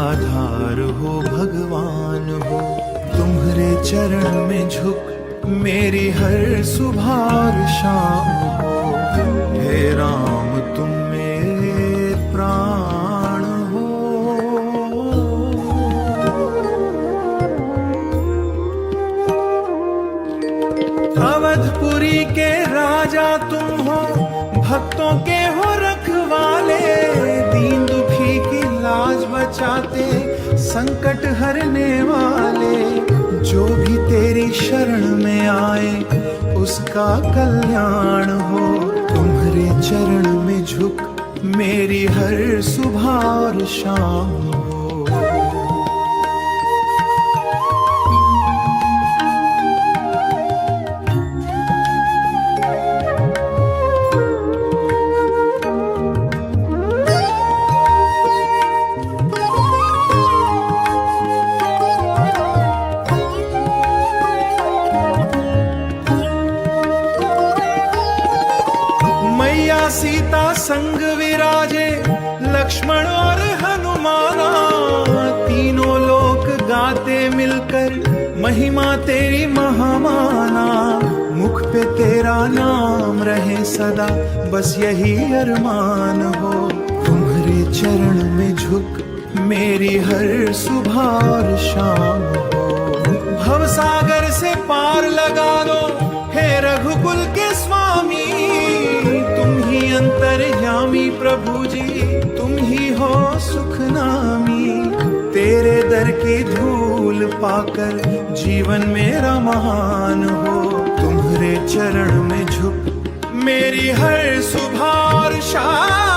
आधार हो भगवान हो। तुम्हारे चरण में झुक मेरी हर सुबह और शाम हो। हे राम तुम मेरे प्राण हो। अवधपुरी के राजा तुम हो, भक्तों के हो रखवाले। दीन दुखी की लाज बचाते, संकट हरने वाले। जो भी तेरी शरण में आए उसका कल्याण हो। तुम्हारे चरण में झुक मेरी हर सुबह और शाम हो। मैया सीता संग विराजे, लक्ष्मण और हनुमाना। तीनों लोक गाते मिलकर महिमा तेरी महामाना। मुख पे तेरा नाम रहे सदा, बस यही अरमान हो। तुम्हारे चरण में झुक मेरी हर सुबह और शाम हो। भवसागर से पार लगा दो हे रघुकुल के स्वामी। तुम ही अंतर्यामी प्रभु जी, तुम ही हो सुख नामी। तेरे दर की धूल पाकर जीवन मेरा महान हो। तुम्हारे चरण में झुक मेरी हर सुबह और शाम